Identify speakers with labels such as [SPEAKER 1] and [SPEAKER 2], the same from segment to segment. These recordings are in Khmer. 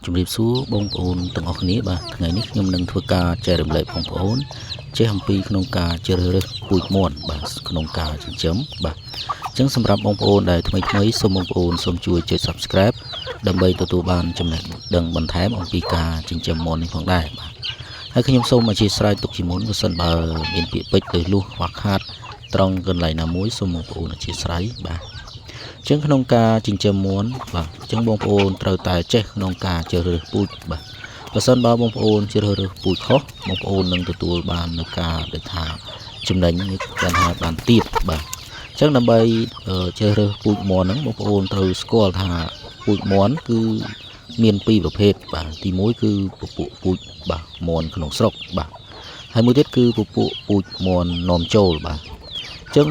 [SPEAKER 1] ជំរាបសួរបងប្អូនទាំងអស់គ្នាបាទថ្ងៃនេះខ្ញុំនឹងធ្វើការចែករំលែកបងប្អូនចេះអំពីក្នុងការជ្រើសរើសពូជមាន់បាទក្នុងការចិញ្ចឹមបាទអញ្ចឹងសម្រាប់បងប្អូនដែលថ្មីសូមបងប្អូនសូមជួយចុច Subscribe ដើម្បីទទួលបានចំណេះដឹងបន្ថែមអំពីការចិញ្ចឹមមាន់នេះផងដែរបាទហើយខ្ញុំសូមអធិស្ឋានទុកជាមុនបើសិនបើមានពាក្យពេចន៍ឬលួសខ្វះខាតត្រង់កន្លែងណាមួយសូមបងប្អូនអធិស្ឋានបាទចឹងក្នុងការចិញ្ចឹមមាន់បាទចឹងបងប្អូនត្រូវតែចេះក្នុងការជ្រើសរើសពូជបាទបើសិនបើបងប្អូនជ្រើសរើសពូជខុសបងប្អូននឹងទទួលបាននូវការដែលថាចំណេញនេះគេថាបានទៀតបាទចឹងដើម្បីជ្រើសរើសពូជមាន់ហ្នឹងបងប្អូនត្រូវស្គាល់ថាពូជមាន់គឺមានពីរប្រភេទបាទទី1គឺពពួកពូជបាទមាន់ក្នុងស្រុកបាទហើយមួយទៀតគឺពពួកពូជមាន់នាំចូលបាទចឹង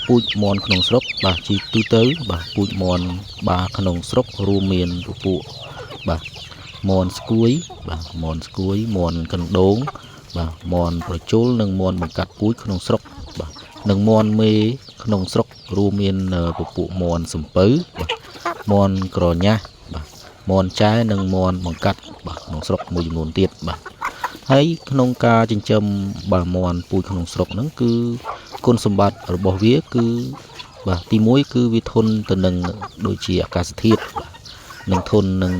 [SPEAKER 1] ពូជមាន់ក្នុងស្រុកបាទជាទូទៅបាទពូជមាន់បាក្នុងស្រុករួមមានពពួកបាទមាន់ស្គួយបាទមាន់ស្គួយមាន់កណ្ដូងបាទមាន់ប្រជុលនិងមាន់បង្កាត់ពូជក្នុងស្រុកបាទនិងមាន់មេក្នុងស្រុករួមមានពពួកមាន់សំពៅបាទមាន់ក្រញាស់បាទមាន់ចែនិងមាន់បង្កាត់បាទក្នុងស្រុកមួយចំនួនទៀតបាទហើយក្នុងការចិញ្ចឹមបាទមាន់ពូជក្នុងស្រុកហ្នឹងគឺគុណសម្បត្តិរបស់វាគឺបាទទី1គឺវាធន់ទៅនឹងដូចជាអាកាសធាតុនិងធន់នឹង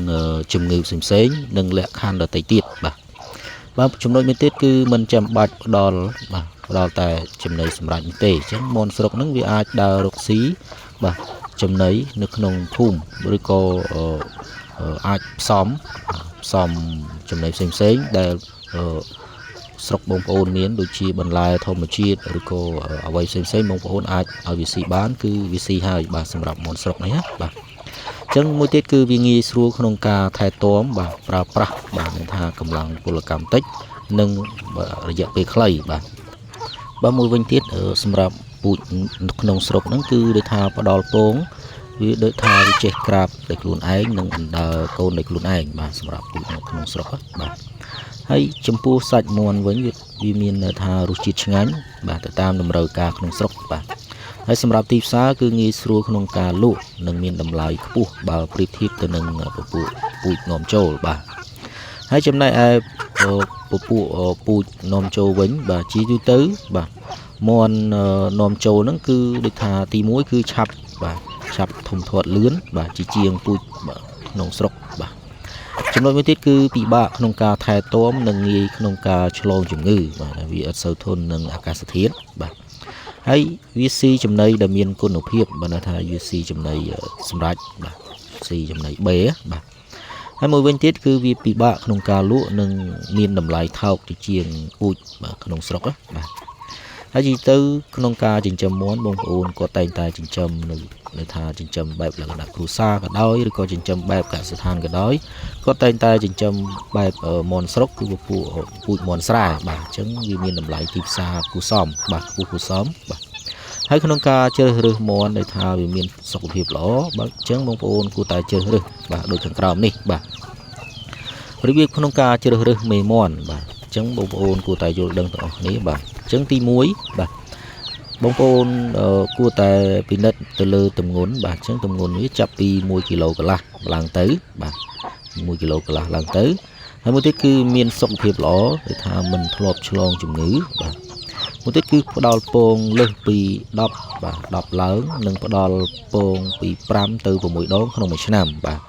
[SPEAKER 1] ជំងឺផ្សេងៗនិងលក្ខខណ្ឌដទៃទៀតបាទចំណុចមួយទៀតគឺមិនចាំបាច់ផ្ដល់តែចំណីសម្រាប់ទេអញ្ចឹងមាន់ស្រុកហ្នឹងវាអាចដើររកស៊ីបាទចំណីនៅក្នុងភូមិឬក៏អាចផ្សំចំណីផ្សេងៗដែលស្រុកបងប្អូនមានដូចជាបន្លែធម្មជាតិឬក៏អ្វីផ្សេងៗបងប្អូនអាចឲ្យវាស៊ីបានគឺវាស៊ីហើយបាទសម្រាប់មាន់ស្រុកនេះណាបាទអញ្ចឹងមួយទៀតគឺវាងាយស្រួលក្នុងការថែទាំបាទប្រើប្រាស់បាទមានថាកម្លាំងពលកម្មតិចនិងរយៈពេលខ្លីបាទមួយវិញទៀតសម្រាប់ពូជក្នុងស្រុកហ្នឹងគឺដូចថាផ្ដល់ពងវាដូចថាវាចេះក្រាបដោយខ្លួនឯងនិងបណ្ដើរកូនដោយខ្លួនឯងបាទសម្រាប់ពូជក្នុងស្រុកបាទហើយចំពោះសាច់មាន់វិញវាមានថារសជាតិឆ្ងាញ់បាទទៅតាមតម្រូវការក្នុងស្រុកបាទហើយសម្រាប់ទីផ្សារគឺងាយស្រួលក្នុងការលក់និងមានតម្លៃខ្ពស់បើប្រៀបធៀបទៅនឹងពពួកពូជនាំចូលបាទហើយចំណែកឯពពួកពូជនាំចូលវិញបាទជាទូទៅបាទមាន់នាំចូលហ្នឹងគឺដូចថាទី1គឺឆាប់ធំធាត់លឿនបាទជាងពូជក្នុងស្រុកបាទចំណុចមួយទៀតគឺពិបាកក្នុងការថែទាំនិងងាយក្នុងការឆ្លងជំងឺបាទវាអត់សូវធន់នឹងអាកាសធាតុបាទហើយវាស៊ីចំណីដែលមានគុណភាពបាទថាវាស៊ីចំណីសម្រាប់បាទស៊ីចំណីបេបាទហើយមួយវិញទៀតគឺវាពិបាកក្នុងការលក់និងមានតម្លៃថោកជាងពូជបាទក្នុងស្រុកបាទហើយទៅក្នុងការចិញ្ចឹមមាន់បងប្អូនក៏តែងតែចិញ្ចឹមនៅថាចិញ្ចឹមបែបលក្ខណៈគ្រួសារក៏ដោយឬក៏ចិញ្ចឹមបែបកសិដ្ឋានក៏ដោយក៏តែងតែចិញ្ចឹមបែបមាន់ស្រុកគឺពូជមាន់ស្រែបាទអញ្ចឹងវាមានតម្លៃទីផ្សារគួរសមបាទគួរសមបាទហើយក្នុងការជ្រើសរើសមាន់ដែលថាវាមានសុខភាពល្អបាទអញ្ចឹងបងប្អូនគួរតែជ្រើសរើសបាទដូចខាងក្រោមនេះបាទរបៀបក្នុងការជ្រើសរើសមេមាន់បាទអញ្ចឹងបងប្អូនគួរតែយល់ដឹងទាំងអស់គ្នាបាទអញ្ចឹងទី1បាទបងប្អូនគួរតែពិនិត្យទៅលើទម្ងន់បាទអញ្ចឹងទម្ងន់នេះចាប់ពី1គីឡូកន្លះឡើងទៅបាទ1គីឡូកន្លះឡើងទៅហើយមួយទៀតគឺមានសុខភាពល្អដែលថាមិនធ្លាប់ឆ្លងជំងឺបាទមួយទៀតគឺផ្ដល់ពងលើសពី10បាទ10ឡើងនិងផ្ដល់ពងពី5ទៅ6ដងក្នុងមួយឆ្នាំបាទ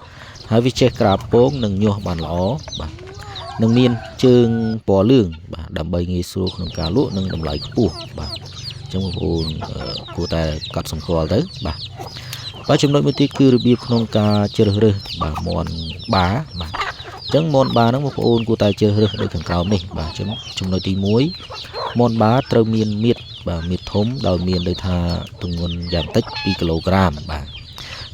[SPEAKER 1] ហើយវាចេះក្រាបពងនិងញាស់បានល្អបាទនឹងមានជើងពណ៌លឿងបាទដើម្បីងាយស្រួលក្នុងការលក់និងតម្លៃខ្ពស់បាទអញ្ចឹងបងប្អូនគួរតែកត់សម្គាល់ទៅបាទចំណុចមួយទៀតគឺរបៀបក្នុងការជ្រើសរើសបាទមាន់បាបាទអញ្ចឹងមាន់បាហ្នឹងបងប្អូនគួរតែជ្រើសរើសដូចខាងក្រោមនេះបាទអញ្ចឹងចំណុចទី1មាន់បាត្រូវមានមៀតបាទមៀតធំដោយមានដូចថាទម្ងន់យ៉ាងតិច2គីឡូក្រាមបាទ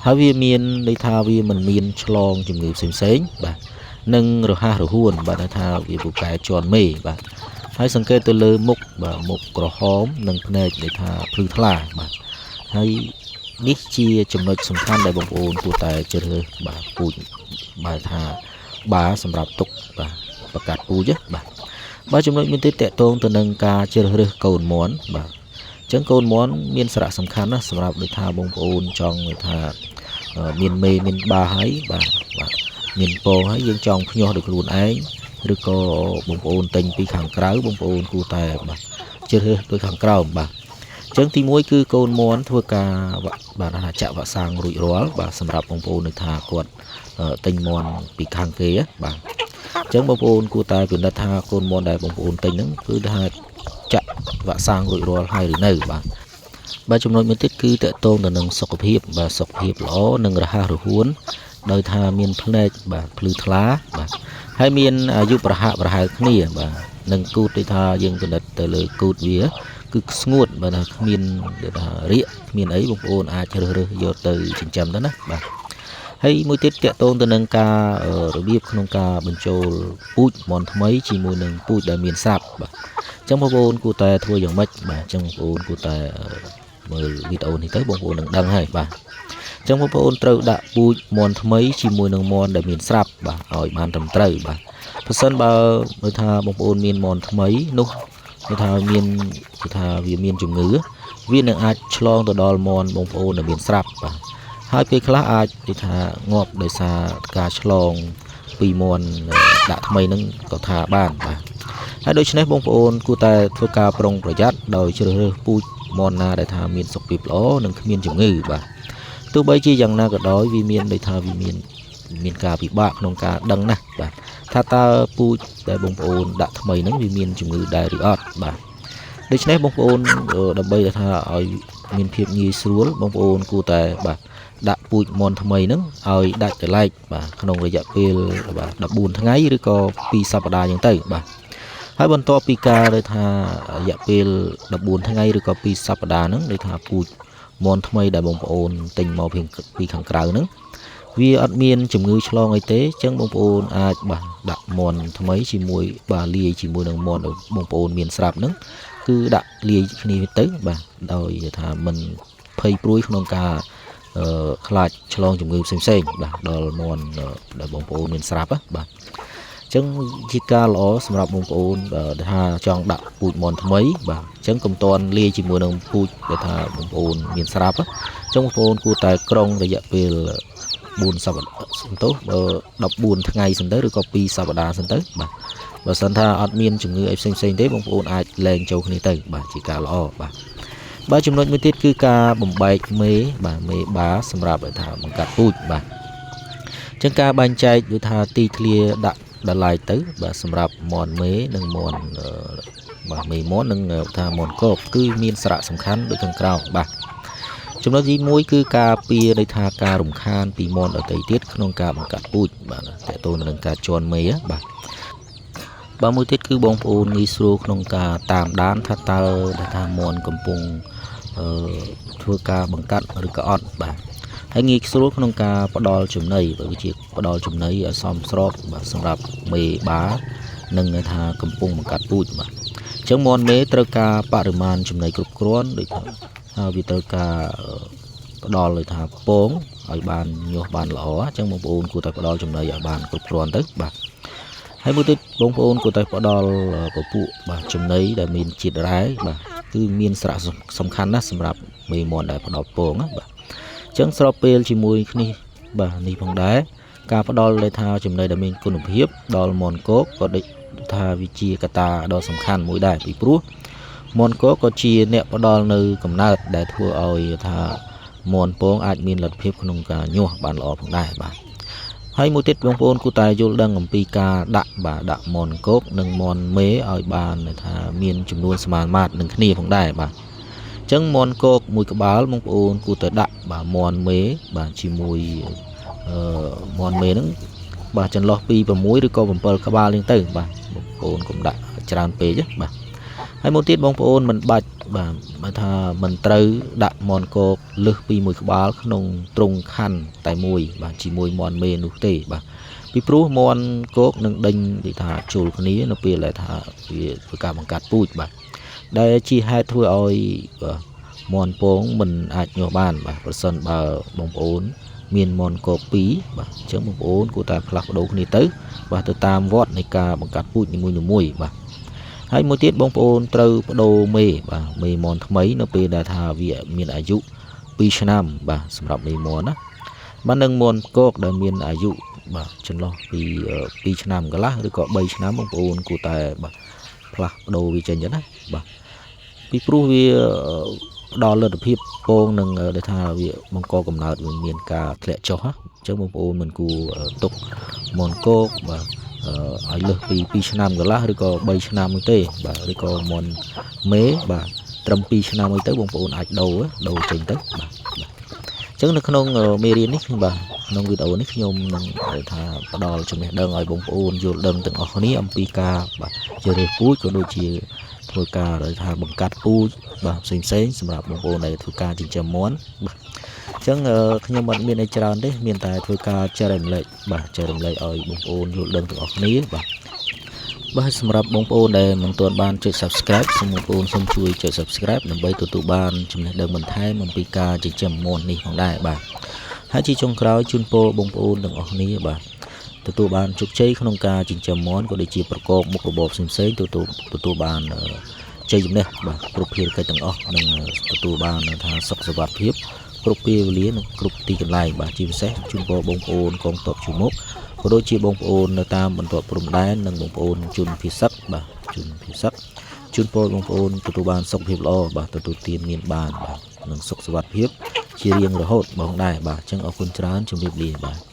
[SPEAKER 1] ហើយវាមានដូចថាវាមិនមានឆ្លងជំងឺផ្សេងៗបាទនិងរហ័សរហួនបាទថាវាពូកែជាន់មេបាទហើយសង្កេតទៅលើមុខបាទមុខក្រហមនិងភ្នែកដែលថាភ្លឺថ្លាបាទហើយនេះជាចំណុចសំខាន់ដែលបងប្អូនគួរតែជ្រើសរើសបាទពូជបាទថាបាទសម្រាប់ទុកបាទបង្កាត់ពូជបាទចំណុចមួយទៀតតកតងទៅនឹងការជ្រើសរើសកូនមាន់បាទអញ្ចឹងកូនមាន់មានសារៈសំខាន់ណាស់សម្រាប់ដូចថាបងប្អូនចង់ថាមានមេមានបាហើយបាទ មានពោហើយយើងចង់ភ្ញាស់ដោយខ្លួនឯងឬក៏បងប្អូនទិញពីខាងក្រៅបងប្អូនគួរតែបាទជ្រើសរើសដោយខាងក្រៅបាទអញ្ចឹងទី1គឺកូនមន់ធ្វើការបាទថាចាក់វ៉ាក់សាំងរួចរាល់បាទសម្រាប់បងប្អូននៅថាគាត់ទិញមន់ពីខាងគេបាទអញ្ចឹងបងប្អូនគួរតែពិនិត្យថាកូនមន់ដែលបងប្អូនទិញហ្នឹងគឺថាចាក់វ៉ាក់សាំងរួចរាល់ហើយឬនៅបាទចំណុចមួយទៀតគឺតកតងទៅនឹងសុខភាពបាទសុខភាពល្អនិងរហ័សរហួនដោយថាមានភ្នែកបាទភ្លឺថ្លាបាទហើយមានអាយុប្រហាក់ប្រហែលគ្នាបាទនឹងគូតដូចថាយើងពិនិត្យទៅលើគូតវាគឺស្ងួតបាទថាគ្មានថារាកគ្មានអីបងប្អូនអាចជ្រើសរើសយកទៅចិញ្ចឹមទៅណាបាទហើយមួយទៀតតកតងទៅនឹងការរបៀបក្នុងការបញ្ចូលពូជមន់ថ្មីជាមួយនឹងពូជដែលមានស្រាប់បាទអញ្ចឹងបងប្អូនគួរតែធ្វើយ៉ាងម៉េចបាទអញ្ចឹងបងប្អូនគួរតែមើលវីដេអូនេះទៅបងប្អូននឹងដឹងហើយបាទអញ្ចឹងបងប្អូនត្រូវដាក់ពូជមន់ថ្មីជាមួយនឹងមន់ដែលមានស្រាប់បាទឲ្យបានត្រឹមត្រូវបាទប្រសិនបើមើលថាបងប្អូនមានមន់ថ្មីនោះគឺថាមានគឺថាវាមានជំងឺវានឹងអាចឆ្លងទៅដល់មន់បងប្អូនដែលមានស្រាប់បាទហើយពេលខ្លះអាចនិយាយថាងាប់ដោយសារការឆ្លងពីមន់ដាក់ថ្មីហ្នឹងក៏ថាបានបាទហើយដូច្នេះបងប្អូនគួរតែធ្វើការប្រុងប្រយ័ត្នដោយជ្រើសរើសពូជមន់ណាដែលថាមានសុខភាពល្អនិងគ្មានជំងឺបាទទោះបីជាយ៉ាងណាក៏ដោយវាមានដូចថាវាមានការពិបាកក្នុងការដឹងណាស់បាទថាតើពូជដែលបងប្អូនដាក់ថ្មីហ្នឹងវាមានជំងឺដែរឬអត់បាទដូច្នេះបងប្អូនដើម្បីថាឲ្យមានភាពងាយស្រួលបងប្អូនគួរតែបាទដាក់ពូជមន់ថ្មីហ្នឹងឲ្យដាច់ចលែកបាទក្នុងរយៈពេលបាទ14ថ្ងៃឬក៏2សប្តាហ៍អញ្ចឹងទៅបាទហើយបន្ទាប់ពីការដែលថារយៈពេល14ថ្ងៃឬក៏2សប្តាហ៍ហ្នឹងដូចថាពូជមន់ថ្មីដែលបងប្អូនទិញមកពីខាងក្រៅហ្នឹងវាអត់មានជំងឺឆ្លងអីទេអញ្ចឹងបងប្អូនអាចបាទដាក់មន់ថ្មីជាមួយបាទលាយជាមួយនឹងមន់បងប្អូនមានស្រាប់ហ្នឹងគឺដាក់លាយគ្នាទៅបាទដោយថាមិនភ័យព្រួយក្នុងការខ្លាចឆ្លងជំងឺផ្សេងៗបាទដល់មន់ដែលបងប្អូនមានស្រាប់បាទអញ្ចឹងជាការល្អសម្រាប់បងប្អូនដែលថាចង់ដាក់ពូជមន់ថ្មីបាទអញ្ចឹងកុំតន់លាយជាមួយនឹងពូជដែលថាបងប្អូនមានស្រាប់អញ្ចឹងបងប្អូនគួរតែក្រុងរយៈពេល4សប្តាហ៍សិនទៅ14ថ្ងៃសិនទៅឬក៏2សប្តាហ៍សិនទៅបាទបើសិនថាអត់មានជំងឺអីផ្សេងៗទេបងប្អូនអាចលែងចូលគ្នាទៅបាទជាការល្អបាទចំណុចមួយទៀតគឺការបំបែកមេបាទមេបាសម្រាប់ថាបង្កាត់ពូជបាទអញ្ចឹងការបែងចែកដូចថាទីធ្លាដាក់ដល់ឡាយទៅបាទសម្រាប់មន់មេនិងមន់បាទមេមន់និងថាមន់កបគឺមានសារៈសំខាន់ដូចខាងក្រោមបាទចំណុចទី1គឺការពារដោយថាការរំខានពីមន់ដទៃទៀតក្នុងការបង្កាត់ពូជបាទតើតើនឹងការជន់មេបាទមួយទៀតគឺបងប្អូនងាយស្រួលក្នុងការតាមដានថាតើថាមន់កំពុងធ្វើការបង្កាត់ឬក៏អត់បាទហើយងាយស្រួលក្នុងការផ្ដល់ចំណីបើវាជាផ្ដល់ចំណីឲ្យសមស្របបាទសម្រាប់មេបានិងថាកំពុងបង្កាត់ពូជបាទអញ្ចឹងមន់មេត្រូវការបរិមាណចំណីគ្រប់គ្រាន់ដូចថាវាត្រូវការផ្ដល់ដូចថាពងឲ្យបានញាស់បានល្អអញ្ចឹងបងប្អូនគួរតែផ្ដល់ចំណីឲ្យបានគ្រប់គ្រាន់ទៅបាទហើយមួយទៀតបងប្អូនគួរតែផ្ដល់ពពួកបាទចំណីដែលមានជាតិរ៉ែបាទគឺមានសារៈសំខាន់ណាស់សម្រាប់មេមន់ដែលផ្ដល់ពងបាទអញ្ចឹងស្របពេលជាមួយគ្នាបាទនេះផងដែរការផ្ដល់លេថាចំណីដែលមានគុណភាពដល់មន់គោកក៏ដូចថាវាជាកត្តាដ៏សំខាន់មួយដែរពីព្រោះមន់គោកក៏ជាអ្នកផ្ដល់នៅកំណើតដែលធ្វើឲ្យថាមន់ពងអាចមានលទ្ធភាពក្នុងការញាស់បានល្អផងដែរបាទហើយមួយទៀតបងប្អូនគួរតែយល់ដឹងអំពីការដាក់មន់គោកនិងមន់មេឲ្យបានថាមានចំនួនស្មើមាត្រនឹងគ្នាផងដែរបាទអញ្ចឹងមន់គោកមួយក្បាលបងប្អូនគួរតែដាក់បាទមន់មេបាទជាមួយមន់មេហ្នឹងបាទចន្លោះពី6ឬក៏7ក្បាលនេះទៅបាទបងប្អូនកុំដាក់ច្រើនពេកបាទហើយមួយទៀតបងប្អូនមិនបាច់បាទថាមិនត្រូវដាក់មន់គោកលើសពី1ក្បាលក្នុងទ្រុងខណ្ឌតែមួយបាទជាមួយមន់មេនោះទេបាទពីព្រោះមន់គោកនឹងដេញនិយាយថាជួលគ្នានៅពេលដែលថាវាធ្វើការបង្កាត់ពូជបាទដែលជាហេតុធ្វើឲ្យមន់ពងមិនអាចញាស់បានបាទប្រសិនបើបងប្អូនមានមន់គោក2បាទអញ្ចឹងបងប្អូនគួរតែផ្លាស់ប្ដូរគ្នាទៅបាទទៅតាមវដ្តនៃការបង្កាត់ពូជនីមួយៗបាទហើយមួយទៀតបងប្អូនត្រូវបដូរមេបាទមេមន់ថ្មីនៅពេលដែលថាវាមានអាយុ2ឆ្នាំបាទសម្រាប់មេមន់ណាបាទនឹងមន់គោកដែលមានអាយុ បាទចន្លោះពី2ឆ្នាំកន្លះឬក៏3ឆ្នាំបងប្អូនគួរតែបាទផ្លាស់ប្ដូរវាចេញចឹងណាបាទពីព្រោះវាផ្ដល់លទ្ធភាពពងនឹងដែលថាវាបង្កកំណើតវាមានការធ្លាក់ចុះអញ្ចឹងបងប្អូនមិនគួរទុកមន់គោកបាទឲ្យលើសពី2ឆ្នាំកន្លះឬក៏3ឆ្នាំទេបាទឬក៏មន់មេបាទត្រឹម2ឆ្នាំទៅបងប្អូនអាចដូរចេញទៅបាទអញ្ចឹងនៅក្នុងមេរៀននេះបាទក្នុងវីដេអូនេះខ្ញុំនឹងថាផ្ដល់ចំណេះដឹងឲ្យបងប្អូនយល់ដឹងទាំងអស់គ្នាអំពីការបាទជ្រើសរើសពូជក៏ដូចជាធ្វើការដែលថាបង្កាត់ពូជបាទផ្សេងសម្រាប់បងប្អូនដែលធ្វើការចិញ្ចឹមមាន់បាទអញ្ចឹងខ្ញុំអត់មានអីច្រើនទេមានតែធ្វើការចែករំលែកបាទចែករំលែកឲ្យបងប្អូនយល់ដឹងទាំងអស់គ្នាបាទសម្រាប់បងប្អូនដែលមិនទាន់បានចុច Subscribe សូមបងប្អូនសូមជួយចុច Subscribe ដើម្បីទទួលបានចំណេះដឹងបន្ថែមអំពីការចិញ្ចឹមមាន់នេះផងដែរបាទហើយជាចុងក្រោយជូនពរបងប្អូនទាំងអស់គ្នាបាទទទួលបានជោគជ័យក្នុងការចិញ្ចឹមមាន់ក៏ដូចជាប្រកបមុខរបរផ្សេងទទួលបានជ័យជំនះបាទគ្រប់ភារកិច្ចទាំងអស់និងទទួលបានថាសុខសុវត្ថិភាពគ្រប់ពេលវេលានិងគ្រប់ទីកន្លែងបាទជាពិសេសជូនពរបងប្អូនកងទ័ពជួរមុខក៏ដូចជាបងប្អូននៅតាមបន្ទាត់ព្រំដែននិងបងប្អូនជនភៀសសឹកបាទជនភៀសសឹកជូនពរបងប្អូនទទួលបានសុខភាពល្អបាទទទួលទានមានបានបាទនិងសុខសុវត្ថិភាពជារៀងរហូតបងដែរបាទអញ្ចឹងអរគុណច្រើនជម្រាបលាបាទ